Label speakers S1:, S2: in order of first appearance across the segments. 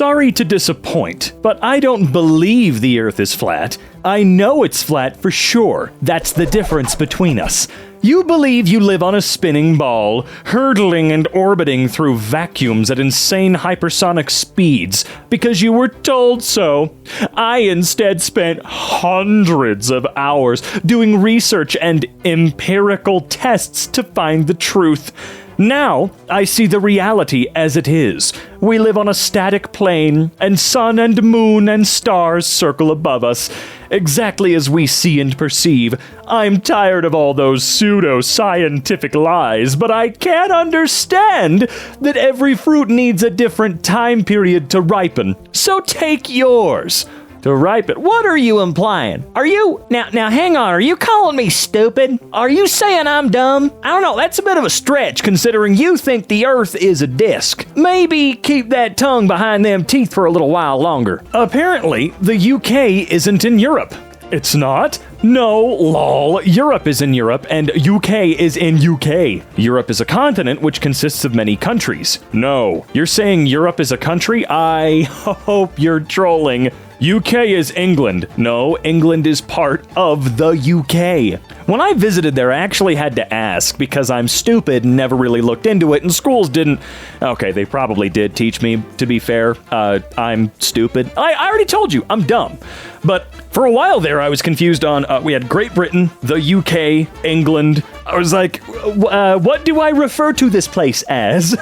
S1: Sorry to disappoint, but I don't believe the Earth is flat. I know it's flat for sure. That's the difference between us. You believe you live on a spinning ball, hurtling and orbiting through vacuums at insane hypersonic speeds because you were told so. I instead spent hundreds of hours doing research and empirical tests to find the truth. Now, I see the reality as it is. We live on a static plane, and sun and moon and stars circle above us, exactly as we see and perceive. I'm tired of all those pseudo-scientific lies, but I can't understand that every fruit needs a different time period to ripen. So take yours. To ripen. What are you implying? Are you... Now, hang on. Are you calling me stupid? Are you saying I'm dumb? I don't know. That's a bit of a stretch, considering you think the Earth is a disc. Maybe keep that tongue behind them teeth for a little while longer. Apparently, the UK isn't in Europe. It's not? No, lol. Europe is in Europe, and UK is in UK. Europe is a continent which consists of many countries. No. You're saying Europe is a country? I hope you're trolling. UK is England. No, England is part of the UK. When I visited there, I actually had to ask because I'm stupid and never really looked into it, and schools didn't... Okay, they probably did teach me, to be fair. I'm stupid. I already told you, I'm dumb. But for a while there, I was confused on, we had Great Britain, the UK, England. I was like, what do I refer to this place as?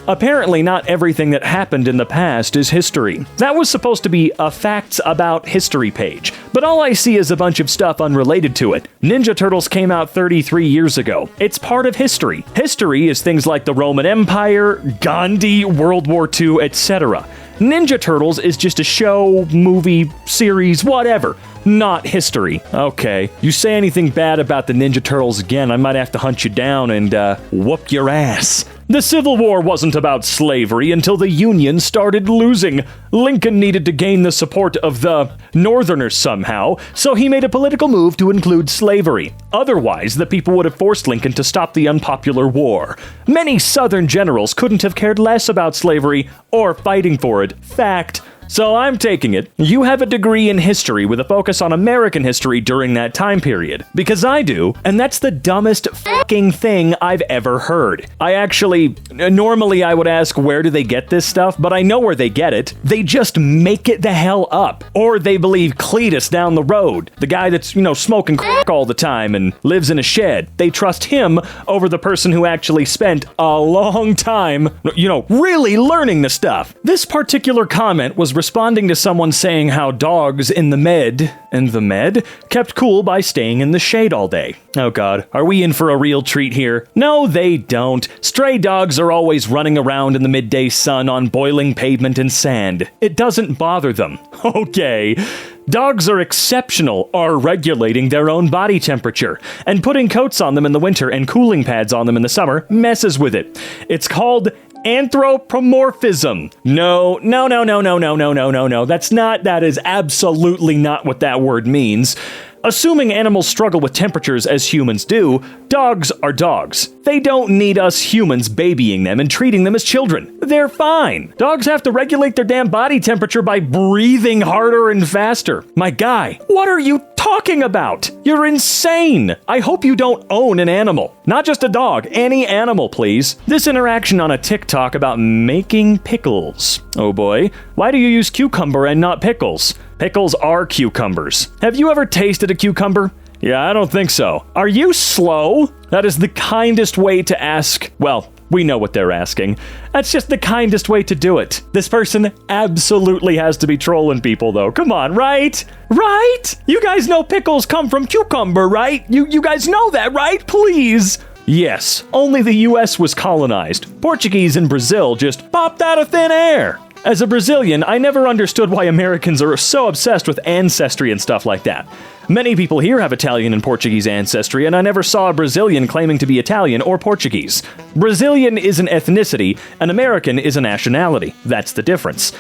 S1: Apparently, not everything that happened in the past is history. That was supposed to be a facts about history page, but all I see is a bunch of stuff unrelated to it. Ninja Turtles came out 33 years ago. It's part of history. History is things like the Roman Empire, Gandhi, World War II, etc. Ninja Turtles is just a show, movie, series, whatever. Not history. Okay. You say anything bad about the Ninja Turtles again, I might have to hunt you down and, whoop your ass. The Civil War wasn't about slavery until the Union started losing. Lincoln needed to gain the support of the Northerners somehow, so he made a political move to include slavery. Otherwise, the people would have forced Lincoln to stop the unpopular war. Many Southern generals couldn't have cared less about slavery or fighting for it. Fact. So I'm taking it. You have a degree in history with a focus on American history during that time period. Because I do, and that's the dumbest fucking thing I've ever heard. Normally I would ask where do they get this stuff, but I know where they get it. They just make it the hell up. Or they believe Cletus down the road, the guy that's, smoking crack all the time and lives in a shed. They trust him over the person who actually spent a long time, really learning the stuff. This particular comment was responding to someone saying how dogs in the med kept cool by staying in the shade all day. Oh god, are we in for a real treat here? No, they don't. Stray dogs are always running around in the midday sun on boiling pavement and sand. It doesn't bother them. Okay. Dogs are exceptional, are regulating their own body temperature, and putting coats on them in the winter and cooling pads on them in the summer messes with it. It's called anthropomorphism. No. That is absolutely not what that word means. Assuming animals struggle with temperatures as humans do, dogs are dogs. They don't need us humans babying them and treating them as children. They're fine. Dogs have to regulate their damn body temperature by breathing harder and faster. My guy, what are you talking about? You're insane. I hope you don't own an animal. Not just a dog, any animal, please. This interaction on a TikTok about making pickles. Oh boy, why do you use cucumber and not pickles? Pickles are cucumbers. Have you ever tasted a cucumber? Yeah, I don't think so. Are you slow? That is the kindest way to ask. Well, we know what they're asking. That's just the kindest way to do it. This person absolutely has to be trolling people, though. Come on, right? Right? You guys know pickles come from cucumber, right? You guys know that, right? Please. Yes, only the US was colonized. Portuguese and Brazil just popped out of thin air. As a Brazilian, I never understood why Americans are so obsessed with ancestry and stuff like that. Many people here have Italian and Portuguese ancestry, and I never saw a Brazilian claiming to be Italian or Portuguese. Brazilian is an ethnicity, and American is a nationality. That's the difference.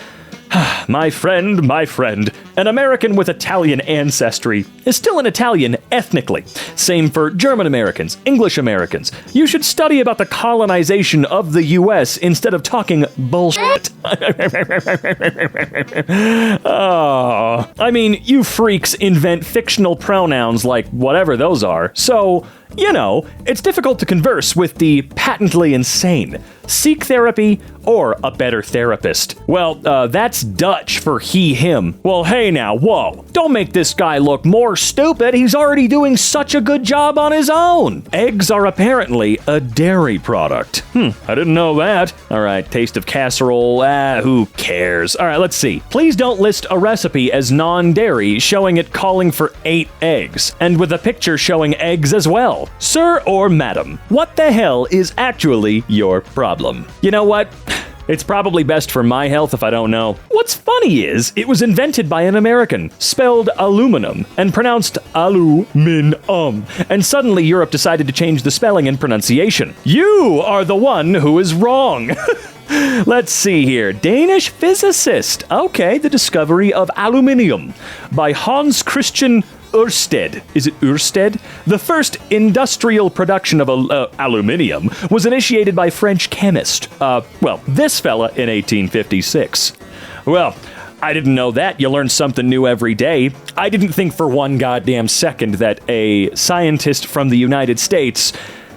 S1: My friend, an American with Italian ancestry is still an Italian ethnically. Same for German Americans, English Americans. You should study about the colonization of the U.S. instead of talking bullshit. Oh, I mean, you freaks invent fictional pronouns like whatever those are, so, you know, it's difficult to converse with the patently insane. Seek therapy or a better therapist. Well, that's Dutch for he, him. Well, hey now, whoa. Don't make this guy look more stupid. He's already doing such a good job on his own. Eggs are apparently a dairy product. I didn't know that. All right, taste of casserole. Who cares? All right, let's see. Please don't list a recipe as non-dairy, showing it calling for 8 eggs, and with a picture showing eggs as well. Sir or madam, what the hell is actually your problem? You know what? It's probably best for my health if I don't know. What's funny is, it was invented by an American, spelled aluminum, and pronounced alu-min-um, and suddenly Europe decided to change the spelling and pronunciation. You are the one who is wrong. Let's see here. Danish physicist. Okay, the discovery of aluminium by Hans Christian Ørsted. Is it Ørsted? The first industrial production of aluminium was initiated by French chemist. This fella in 1856. Well, I didn't know that. You learn something new every day. I didn't think for one goddamn second that a scientist from the United States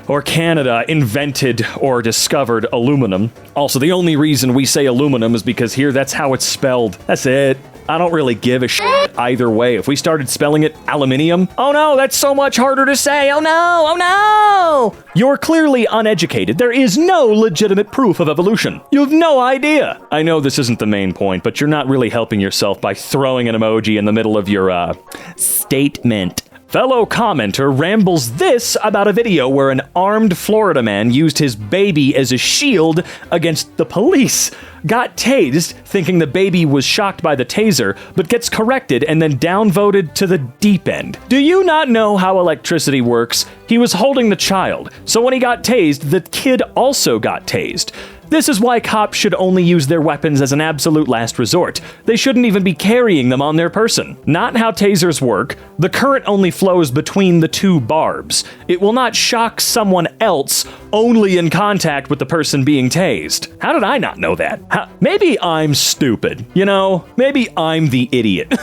S1: or Canada invented or discovered aluminum. Also, the only reason we say aluminum is because here that's how it's spelled. That's it. I don't really give a shit either way. If we started spelling it aluminium, oh no, that's so much harder to say. Oh no. You're clearly uneducated. There is no legitimate proof of evolution. You have no idea. I know this isn't the main point, but you're not really helping yourself by throwing an emoji in the middle of your, statement. Fellow commenter rambles this about a video where an armed Florida man used his baby as a shield against the police. Got tased, thinking the baby was shocked by the taser, but gets corrected and then downvoted to the deep end. Do you not know how electricity works? He was holding the child, so when he got tased, the kid also got tased. This is why cops should only use their weapons as an absolute last resort. They shouldn't even be carrying them on their person. Not how tasers work. The current only flows between the two barbs. It will not shock someone else only in contact with the person being tased. How did I not know that? Maybe I'm stupid. You know, maybe I'm the idiot.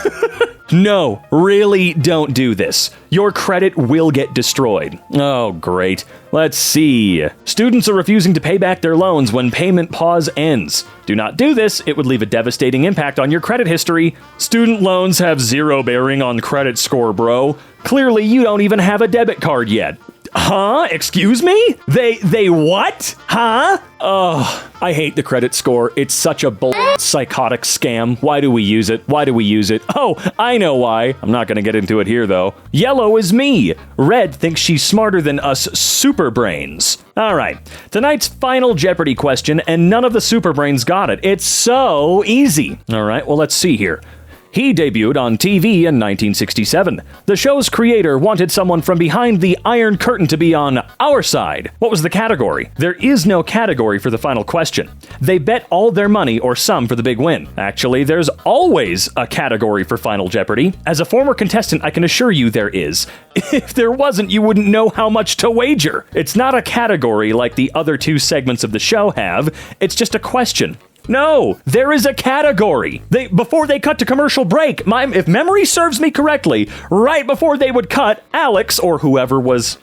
S1: No, really don't do this. Your credit will get destroyed. Oh, great. Let's see. Students are refusing to pay back their loans when payment pause ends. Do not do this. It would leave a devastating impact on your credit history. Student loans have zero bearing on credit score, bro. Clearly, you don't even have a debit card yet. Huh? Excuse me? They what? Huh? Oh, I hate the credit score. It's such a psychotic scam. Why do we use it? Oh, I know why. I'm not gonna get into it here, though. Yellow is me. Red thinks she's smarter than us super brains. All right, tonight's final Jeopardy question, and none of the super brains got it. It's so easy. All right, well, let's see here. He debuted on TV in 1967. The show's creator wanted someone from behind the Iron Curtain to be on our side. What was the category? There is no category for the final question. They bet all their money or some for the big win. Actually, there's always a category for Final Jeopardy. As a former contestant, I can assure you there is. If there wasn't, you wouldn't know how much to wager. It's not a category like the other two segments of the show have. It's just a question. No, there is a category. Before they cut to commercial break, if memory serves me correctly, right before they would cut, Alex, or whoever was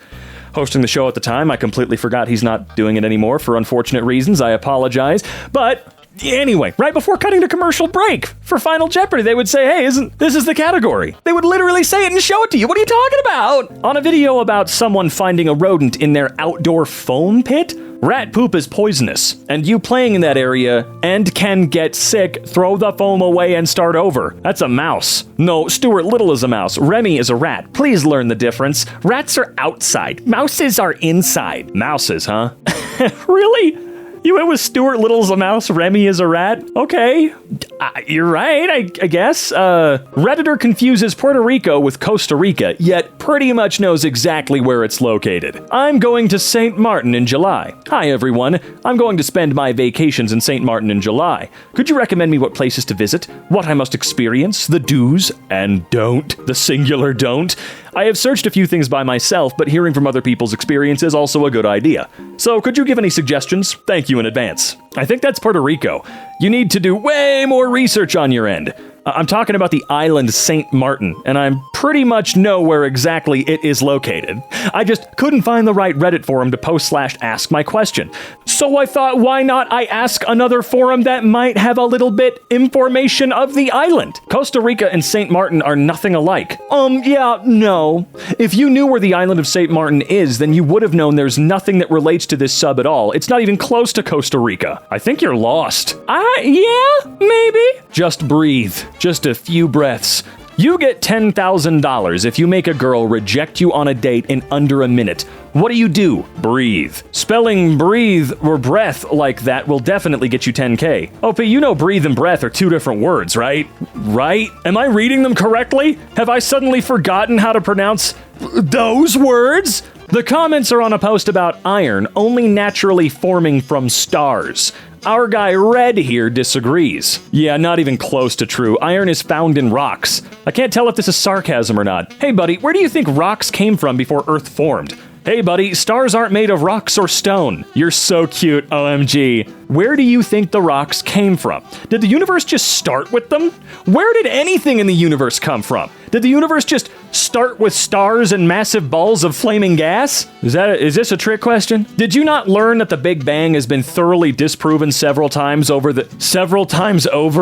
S1: hosting the show at the time, I completely forgot he's not doing it anymore for unfortunate reasons, I apologize, but anyway, right before cutting to commercial break for Final Jeopardy, they would say, hey, this is the category. They would literally say it and show it to you. What are you talking about? On a video about someone finding a rodent in their outdoor foam pit, rat poop is poisonous, and you playing in that area and can get sick, throw the foam away and start over. That's a mouse. No, Stuart Little is a mouse. Remy is a rat. Please learn the difference. Rats are outside. Mouses are inside. Mouses, huh? Really? You went with Stuart Little's a mouse, Remy is a rat? Okay. You're right, I guess. Redditor confuses Puerto Rico with Costa Rica, yet pretty much knows exactly where it's located. I'm going to St. Martin in July. Hi, everyone. I'm going to spend my vacations in St. Martin in July. Could you recommend me what places to visit? What I must experience? The do's and don't. The singular don't. I have searched a few things by myself, but hearing from other people's experience is also a good idea. So could you give any suggestions? Thank you in advance. I think that's Puerto Rico. You need to do way more research on your end. I'm talking about the island St. Martin, and I pretty much know where exactly it is located. I just couldn't find the right Reddit forum to post/ask my question. So I thought, why not I ask another forum that might have a little bit information of the island? Costa Rica and St. Martin are nothing alike. Yeah, no. If you knew where the island of St. Martin is, then you would have known there's nothing that relates to this sub at all. It's not even close to Costa Rica. I think you're lost. Yeah, maybe. Just breathe. Just a few breaths. You get $10,000 if you make a girl reject you on a date in under a minute. What do? Breathe. Spelling breathe or breath like that will definitely get you 10K. Oh, but you know breathe and breath are two different words, right? Right? Am I reading them correctly? Have I suddenly forgotten how to pronounce those words? The comments are on a post about iron only naturally forming from stars. Our guy Red here disagrees. Yeah, not even close to true. Iron is found in rocks. I can't tell if this is sarcasm or not. Hey buddy, where do you think rocks came from before Earth formed? Hey buddy, stars aren't made of rocks or stone. You're so cute, OMG. Where do you think the rocks came from? Did the universe just start with them? Where did anything in the universe come from? Did the universe just start with stars and massive balls of flaming gas? Is this a trick question? Did you not learn that the Big Bang has been thoroughly disproven several times over,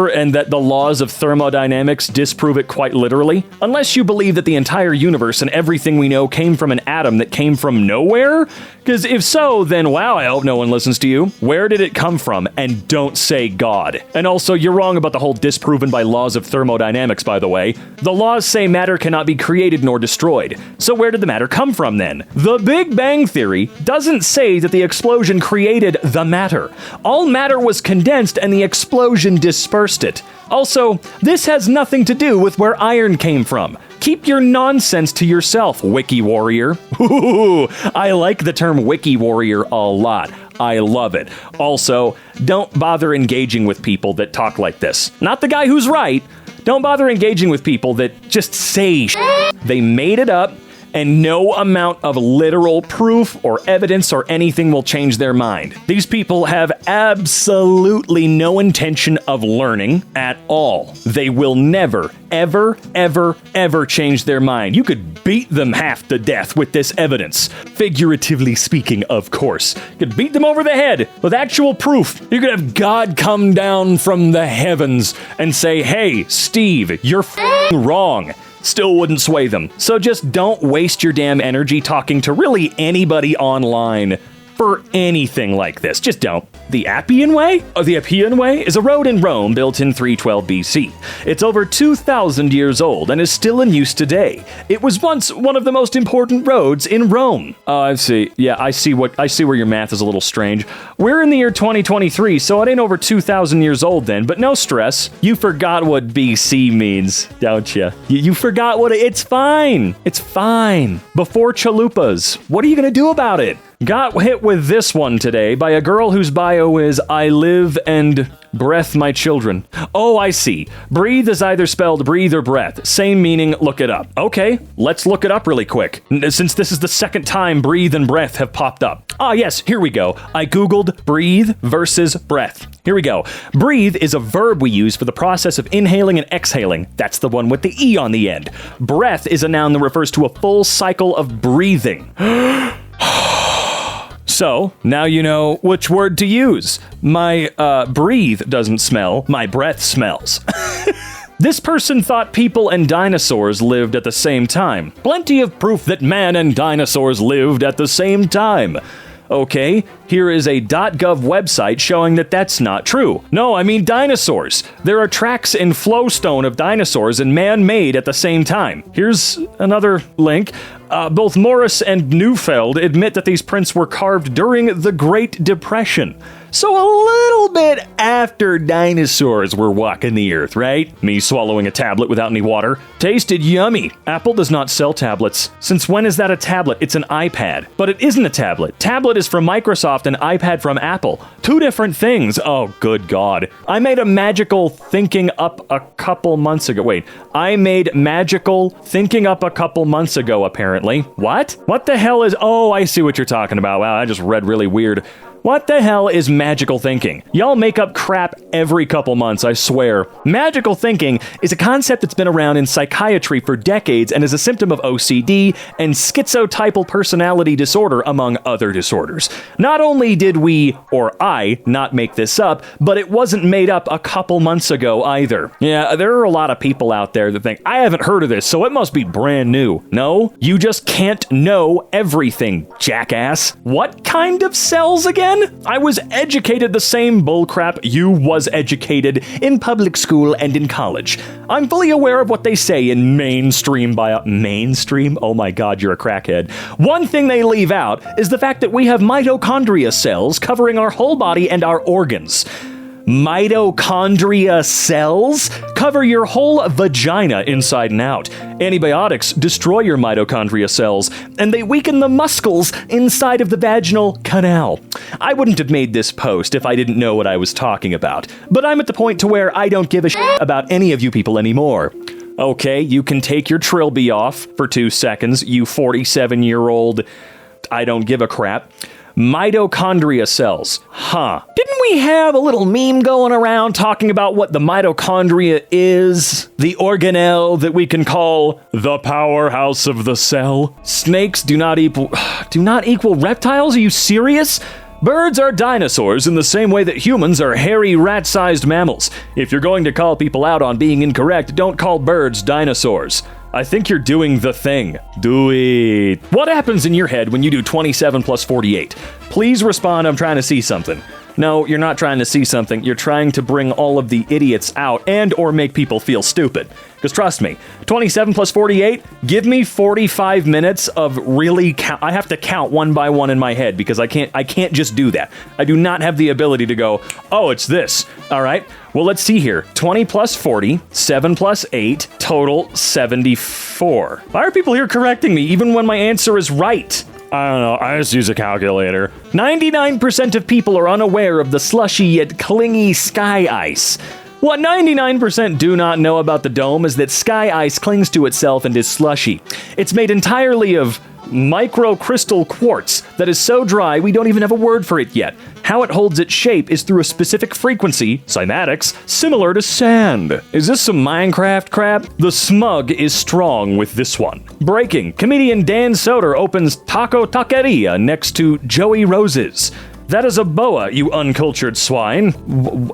S1: and that the laws of thermodynamics disprove it quite literally? Unless you believe that the entire universe and everything we know came from an atom that came from nowhere? Because if so, then wow, I hope no one listens to you. Where did it come from? And don't say God. And also, you're wrong about the whole disproven by laws of thermodynamics, by the way. The laws say matter cannot be created nor destroyed. So where did the matter come from then? The Big Bang Theory doesn't say that the explosion created the matter. All matter was condensed and the explosion dispersed it. Also, this has nothing to do with where iron came from. Keep your nonsense to yourself, Wiki Warrior. Ooh, I like the term Wiki Warrior a lot. I love it. Also, don't bother engaging with people that talk like this. Not the guy who's right. Don't bother engaging with people that just say shit. They made it up, and no amount of literal proof or evidence or anything will change their mind. These people have absolutely no intention of learning at all. They will never, ever, ever, ever change their mind. You could beat them half to death with this evidence. Figuratively speaking, of course. You could beat them over the head with actual proof. You could have God come down from the heavens and say, hey, Steve, you're wrong. Still wouldn't sway them. So just don't waste your damn energy talking to really anybody online for anything like this. Just don't. The Appian Way? The Appian Way is a road in Rome built in 312 BC. It's over 2,000 years old and is still in use today. It was once one of the most important roads in Rome. Oh, I see. Yeah, I see where your math is a little strange. We're in the year 2023, so it ain't over 2,000 years old then, but no stress. You forgot what BC means, don't you? You forgot it's fine. It's fine. Before chalupas. What are you gonna do about it? Got hit with this one today by a girl whose bio is I live and breath my children. Oh, I see. Breathe is either spelled breathe or breath. Same meaning, look it up. Okay, let's look it up really quick, since this is the second time breathe and breath have popped up. Ah, yes, here we go. I googled breathe versus breath. Here we go. Breathe is a verb we use for the process of inhaling and exhaling. That's the one with the E on the end. Breath is a noun that refers to a full cycle of breathing. So, now you know which word to use. My breathe doesn't smell, my breath smells. This person thought people and dinosaurs lived at the same time. Plenty of proof that man and dinosaurs lived at the same time. Okay, here is a .gov website showing that that's not true. No, I mean dinosaurs. There are tracks in flowstone of dinosaurs and man-made at the same time. Here's another link. Both Morris and Neufeld admit that these prints were carved during the Great Depression. So a little bit after dinosaurs were walking the earth, right? Me swallowing a tablet without any water. Tasted yummy. Apple does not sell tablets. Since when is that a tablet? It's an iPad. But it isn't a tablet. Tablet is from Microsoft and iPad from Apple. Two different things. Oh, good God. I made a magical thinking up a couple months ago. Wait, I made magical thinking up a couple months ago, apparently. What? What the hell is... Oh, I see what you're talking about. Wow, I just read really weird. What the hell is magical thinking? Y'all make up crap every couple months, I swear. Magical thinking is a concept that's been around in psychiatry for decades and is a symptom of OCD and schizotypal personality disorder, among other disorders. Not only did we, or I, not make this up, but it wasn't made up a couple months ago either. Yeah, there are a lot of people out there that think, I haven't heard of this, so it must be brand new. No, you just can't know everything, jackass. What kind of cells again? I was educated the same bullcrap you was educated in public school and in college. I'm fully aware of what they say in mainstream bio... Mainstream? Oh my God, you're a crackhead. One thing they leave out is the fact that we have mitochondria cells covering our whole body and our organs. Mitochondria cells cover your whole vagina inside and out. Antibiotics destroy your mitochondria cells, and they weaken the muscles inside of the vaginal canal. I wouldn't have made this post if I didn't know what I was talking about, but I'm at the point to where I don't give a shit about any of you people anymore. Okay, you can take your trilby off for 2 seconds, you 47-year-old I don't give a crap. Mitochondria cells. Huh. Didn't we have a little meme going around talking about what the mitochondria is? The organelle that we can call the powerhouse of the cell? Snakes do not equal reptiles? Are you serious? Birds are dinosaurs in the same way that humans are hairy, rat-sized mammals. If you're going to call people out on being incorrect, don't call birds dinosaurs. I think you're doing the thing. Do it. What happens in your head when you do 27 plus 48? Please respond, I'm trying to see something. No, you're not trying to see something. You're trying to bring all of the idiots out and or make people feel stupid. Because trust me, 27 plus 48, give me 45 minutes of really count. I have to count one by one in my head because I can't just do that. I do not have the ability to go, oh, it's this. All right. Well, let's see here. 20 plus 40, 7 plus 8, total 74. Why are people here correcting me even when my answer is right? I don't know, I just use a calculator. 99% of people are unaware of the slushy yet clingy sky ice. What 99% do not know about the dome is that sky ice clings to itself and is slushy. It's made entirely of microcrystal quartz that is so dry we don't even have a word for it yet. How it holds its shape is through a specific frequency, cymatics, similar to sand. Is this some Minecraft crap? The smug is strong with this one. Breaking, comedian Dan Soder opens Taco Taqueria next to Joey Rose's. That is a boa, you uncultured swine.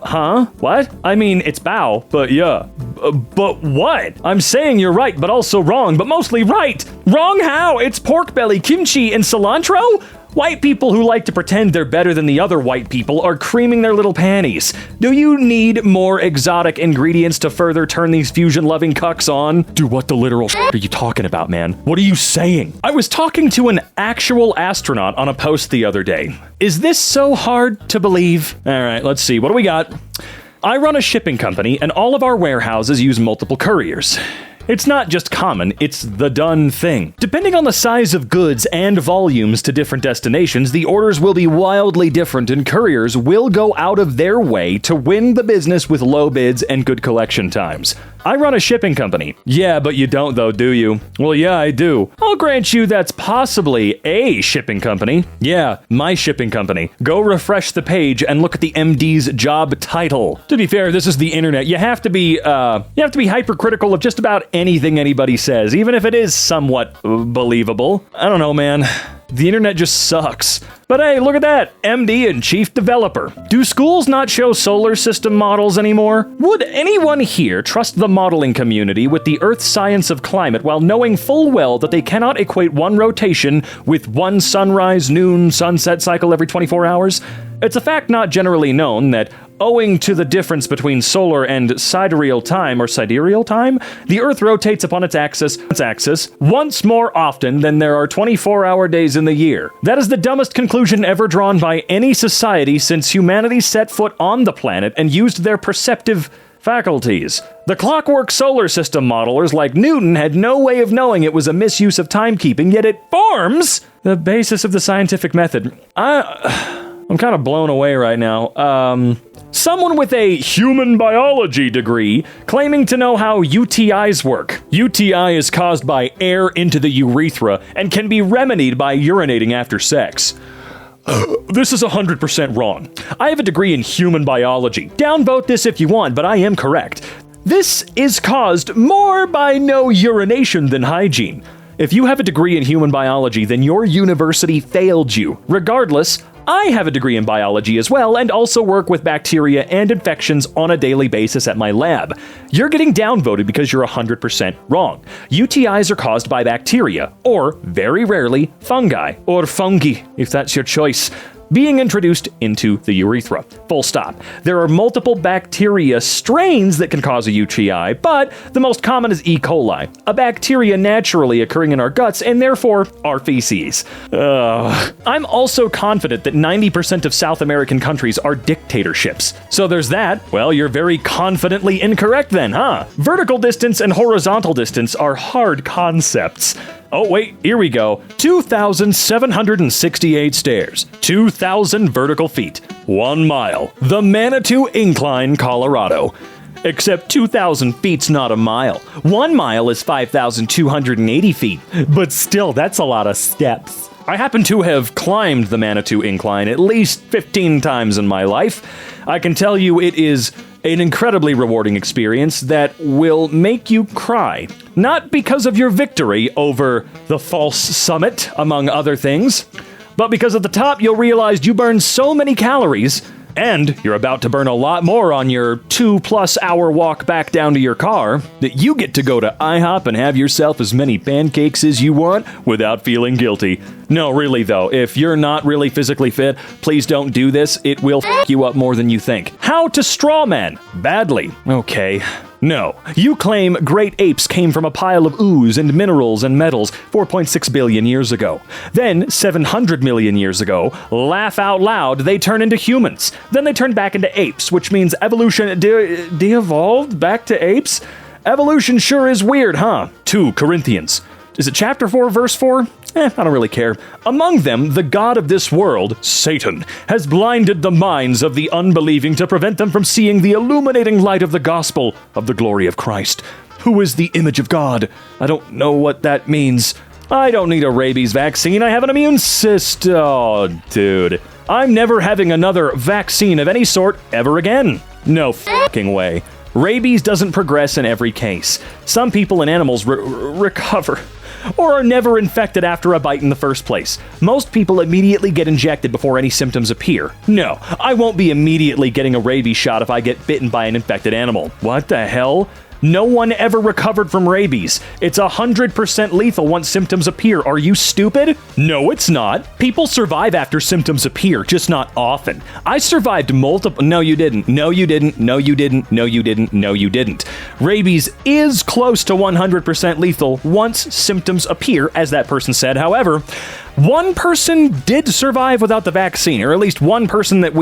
S1: Huh? What? I mean, it's bow, but yeah. But what? I'm saying you're right, but also wrong, but mostly right. Wrong how? It's pork belly, kimchi, and cilantro? White people who like to pretend they're better than the other white people are creaming their little panties. Do you need more exotic ingredients to further turn these fusion-loving cucks on? Dude, what the literal are you talking about, man? What are you saying? I was talking to an actual astronaut on a post the other day. Is this so hard to believe? All right, let's see. What do we got? I run a shipping company, and all of our warehouses use multiple couriers. It's not just common, it's the done thing. Depending on the size of goods and volumes to different destinations, the orders will be wildly different and couriers will go out of their way to win the business with low bids and good collection times. I run a shipping company. Yeah, but you don't though, do you? Well, yeah, I do. I'll grant you that's possibly a shipping company. Yeah, my shipping company. Go refresh the page and look at the MD's job title. To be fair, this is the internet. You have to be hypercritical of just about anything anybody says, even if it is somewhat believable. I don't know, man. The internet just sucks. But hey, look at that, MD and Chief Developer. Do schools not show solar system models anymore? Would anyone here trust the modeling community with the Earth's science of climate while knowing full well that they cannot equate one rotation with one sunrise, noon, sunset cycle every 24 hours? It's a fact not generally known that Owing to the difference between solar and sidereal time, the Earth rotates upon its axis once more often than there are 24-hour days in the year. That is the dumbest conclusion ever drawn by any society since humanity set foot on the planet and used their perceptive faculties. The clockwork solar system modelers like Newton had no way of knowing it was a misuse of timekeeping, yet it forms the basis of the scientific method. I'm kind of blown away right now. Someone with a human biology degree claiming to know how UTIs work. UTI is caused by air into the urethra and can be remedied by urinating after sex. This is 100% wrong. I have a degree in human biology. Downvote this if you want, but I am correct. This is caused more by no urination than hygiene. If you have a degree in human biology, then your university failed you. Regardless, I have a degree in biology as well and also work with bacteria and infections on a daily basis at my lab. You're getting downvoted because you're 100% wrong. UTIs are caused by bacteria, or, very rarely, fungi, or fungi, if that's your choice, being introduced into the urethra. Full stop. There are multiple bacteria strains that can cause a UTI, but the most common is E. coli, a bacteria naturally occurring in our guts and therefore our feces. I'm also confident that 90% of South American countries are dictatorships. So there's that. Well, you're very confidently incorrect then, huh? Vertical distance and horizontal distance are hard concepts. Oh, wait, here we go. 2,768 stairs, 2,000 vertical feet, 1 mile. The Manitou Incline, Colorado. Except 2,000 feet's not a mile. 1 mile is 5,280 feet. But still, that's a lot of steps. I happen to have climbed the Manitou Incline at least 15 times in my life. I can tell you it is an incredibly rewarding experience that will make you cry. Not because of your victory over the false summit, among other things, but because at the top you'll realize you burned so many calories, and you're about to burn a lot more on your 2+ hour walk back down to your car, that you get to go to IHOP and have yourself as many pancakes as you want without feeling guilty. No, really though, if you're not really physically fit, please don't do this. It will f*** you up more than you think. How to strawman? Badly. Okay. No. You claim great apes came from a pile of ooze and minerals and metals 4.6 billion years ago. Then, 700 million years ago, laugh out loud, they turn into humans. Then they turn back into apes, which means evolution de-evolved back to apes? Evolution sure is weird, huh? 2 Corinthians. Is it chapter 4, verse 4? I don't really care. Among them, the god of this world, Satan, has blinded the minds of the unbelieving to prevent them from seeing the illuminating light of the gospel of the glory of Christ, who is the image of God. I don't know what that means. I don't need a rabies vaccine. I have an immune system. Oh, dude. I'm never having another vaccine of any sort ever again. No fucking way. Rabies doesn't progress in every case. Some people and animals recover, or are never infected after a bite in the first place. Most people immediately get injected before any symptoms appear. No, I won't be immediately getting a rabies shot if I get bitten by an infected animal. What the hell? No one ever recovered from rabies. It's 100% lethal once symptoms appear. Are you stupid? No, it's not. People survive after symptoms appear, just not often. I survived multiple... No, you didn't. No, you didn't. No, you didn't. No, you didn't. No, you didn't. Rabies is close to 100% lethal once symptoms appear, as that person said. However, one person did survive without the vaccine, or at least one person that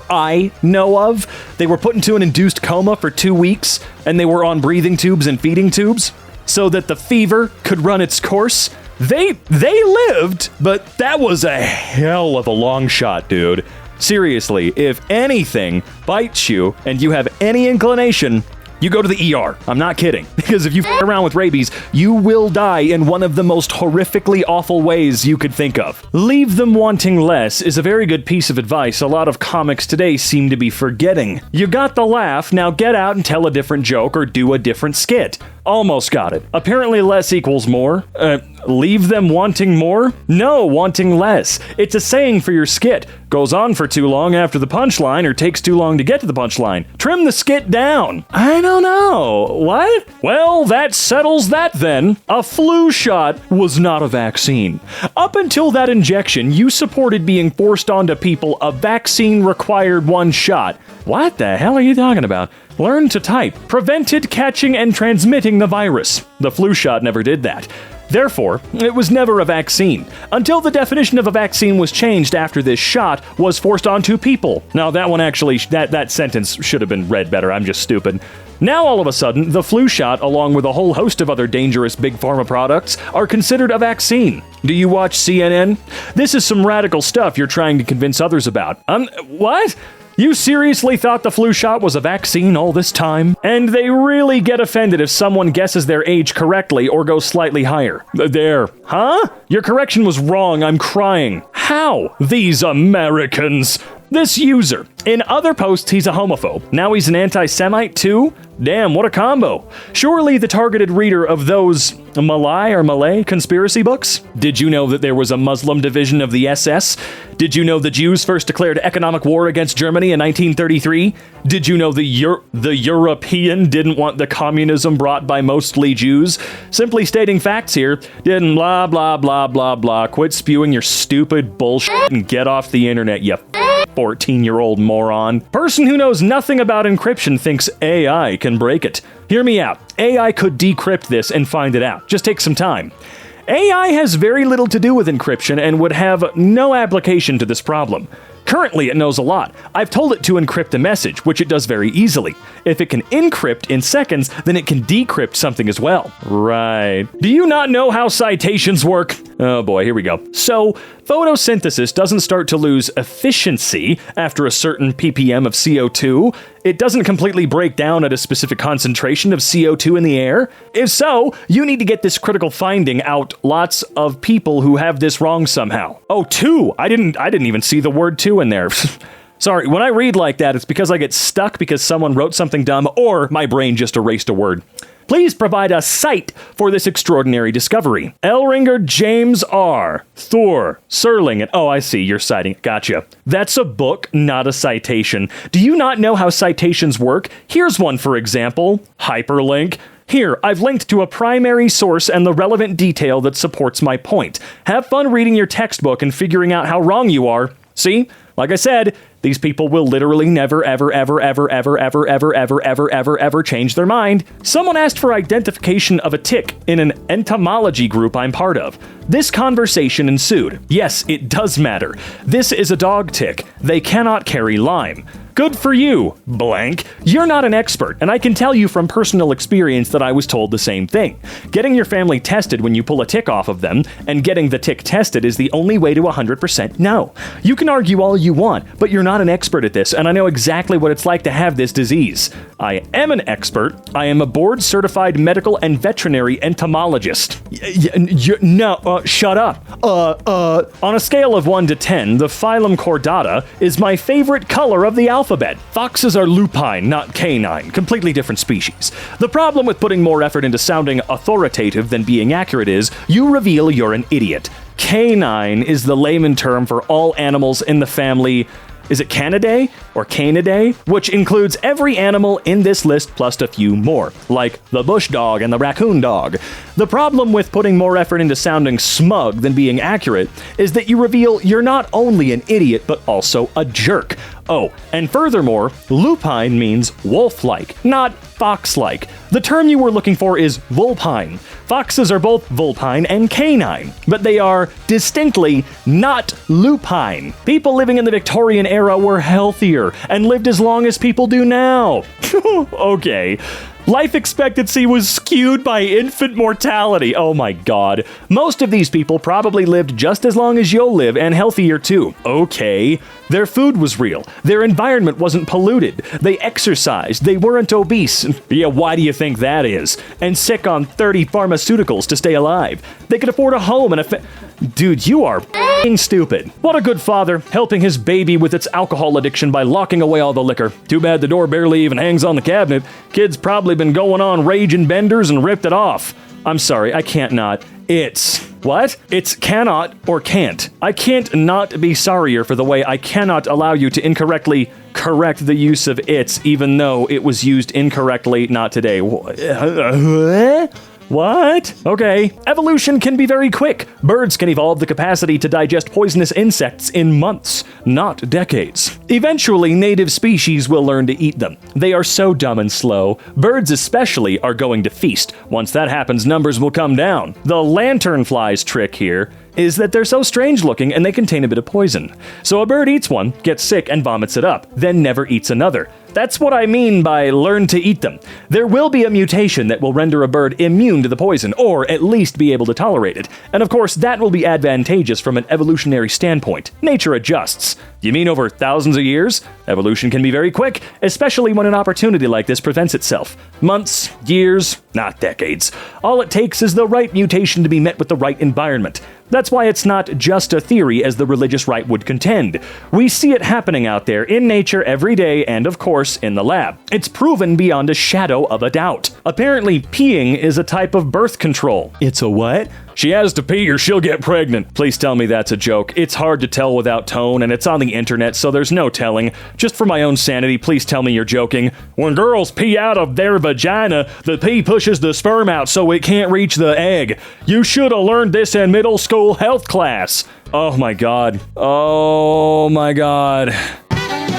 S1: I know of. They were put into an induced coma for 2 weeks, and they were on breathing tubes and feeding tubes so that the fever could run its course. They lived, but that was a hell of a long shot, dude. Seriously, if anything bites you and you have any inclination, you go to the ER. I'm not kidding. Because if you f*** around with rabies, you will die in one of the most horrifically awful ways you could think of. Leave them wanting less is a very good piece of advice a lot of comics today seem to be forgetting. You got the laugh, now get out and tell a different joke or do a different skit. Almost got it. Apparently less equals more. Leave them wanting more? No, wanting less. It's a saying for your skit. Goes on for too long after the punchline or takes too long to get to the punchline. Trim the skit down. I don't know. What? Well, that settles that then. A flu shot was not a vaccine. Up until that injection, you supported being forced onto people a vaccine required one shot. What the hell are you talking about? Learn to type. Prevented catching and transmitting the virus. The flu shot never did that. Therefore, it was never a vaccine, until the definition of a vaccine was changed after this shot was forced onto people. Now, that one actually, that sentence should have been read better. I'm just stupid. Now, all of a sudden, the flu shot, along with a whole host of other dangerous big pharma products, are considered a vaccine. Do you watch CNN? This is some radical stuff you're trying to convince others about. What? You seriously thought the flu shot was a vaccine all this time? And they really get offended if someone guesses their age correctly or goes slightly higher. There. Huh? Your correction was wrong. I'm crying. How? These Americans. This user. In other posts, he's a homophobe. Now he's an anti-Semite too? Damn, what a combo. Surely the targeted reader of those Malay conspiracy books? Did you know that there was a Muslim division of the SS? Did you know the Jews first declared economic war against Germany in 1933? Did you know the European didn't want the communism brought by mostly Jews? Simply stating facts here, didn't blah blah blah blah blah. Quit spewing your stupid bullshit and get off the internet, you 14-year-old moron. Person who knows nothing about encryption thinks AI can break it. Hear me out. AI could decrypt this and find it out. Just take some time. AI has very little to do with encryption and would have no application to this problem. Currently, it knows a lot. I've told it to encrypt a message, which it does very easily. If it can encrypt in seconds, then it can decrypt something as well. Right. Do you not know how citations work? Oh boy, here we go. So, photosynthesis doesn't start to lose efficiency after a certain ppm of CO2. It doesn't completely break down at a specific concentration of CO2 in the air. If so, you need to get this critical finding out lots of people who have this wrong somehow. Oh, two! I didn't even see the word two in there. Sorry, when I read like that, it's because I get stuck because someone wrote something dumb or my brain just erased a word. Please provide a cite for this extraordinary discovery. Elringer James R. Thor Serling. And oh, I see, you're citing. Gotcha. That's a book, not a citation. Do you not know how citations work? Here's one, for example. Hyperlink. Here, I've linked to a primary source and the relevant detail that supports my point. Have fun reading your textbook and figuring out how wrong you are. See? Like I said, these people will literally never, ever, ever, ever, ever, ever, ever, ever, ever, ever, ever change their mind. Someone asked for identification of a tick in an entomology group I'm part of. This conversation ensued. Yes, it does matter. This is a dog tick. They cannot carry Lyme. Good for you, blank. You're not an expert, and I can tell you from personal experience that I was told the same thing. Getting your family tested when you pull a tick off of them, and getting the tick tested is the only way to 100% know. You can argue all you want, but you're not an expert at this, and I know exactly what it's like to have this disease. I am an expert. I am a board-certified medical and veterinary entomologist. Shut up. On a scale of 1 to 10, the phylum Chordata is my favorite color of the alphabet. Foxes are lupine, not canine, completely different species. The problem with putting more effort into sounding authoritative than being accurate is, you reveal you're an idiot. Canine is the layman term for all animals in the family. Is it Canidae or Canidae? Which includes every animal in this list plus a few more, like the bush dog and the raccoon dog. The problem with putting more effort into sounding smug than being accurate is that you reveal you're not only an idiot, but also a jerk. Oh, and furthermore, lupine means wolf-like, not fox-like. The term you were looking for is vulpine. Foxes are both vulpine and canine, but they are distinctly not lupine. People living in the Victorian era were healthier and lived as long as people do now. Okay. Life expectancy was skewed by infant mortality. Oh my god. Most of these people probably lived just as long as you'll live and healthier too. Okay. Their food was real. Their environment wasn't polluted. They exercised. They weren't obese. Yeah, why do you think that is? And sick on 30 pharmaceuticals to stay alive. They could afford a home and a Dude, you are f***ing stupid. What a good father, helping his baby with its alcohol addiction by locking away all the liquor. Too bad the door barely even hangs on the cabinet. Kid's probably been going on raging benders and ripped it off. I'm sorry, I can't not. It's What? It's cannot or can't. I can't not be sorrier for the way I cannot allow you to incorrectly correct the use of its, even though it was used incorrectly not today. What? Okay. Evolution can be very quick. Birds can evolve the capacity to digest poisonous insects in months, not decades. Eventually, native species will learn to eat them. They are so dumb and slow. Birds especially are going to feast. Once that happens, numbers will come down. The lanternfly's trick here is that they're so strange looking and they contain a bit of poison. So a bird eats one, gets sick, and vomits it up, then never eats another. That's what I mean by learn to eat them. There will be a mutation that will render a bird immune to the poison, or at least be able to tolerate it. And of course, that will be advantageous from an evolutionary standpoint. Nature adjusts. You mean over thousands of years? Evolution can be very quick, especially when an opportunity like this presents itself. Months, years, not decades. All it takes is the right mutation to be met with the right environment. That's why it's not just a theory as the religious right would contend. We see it happening out there in nature every day and, of course, in the lab. It's proven beyond a shadow of a doubt. Apparently, peeing is a type of birth control. It's a what? She has to pee or she'll get pregnant. Please tell me that's a joke. It's hard to tell without tone, and it's on the internet, so there's no telling. Just for my own sanity, please tell me you're joking. When girls pee out of their vagina, the pee pushes the sperm out so it can't reach the egg. You should have learned this in middle school health class. Oh my god. Oh my god.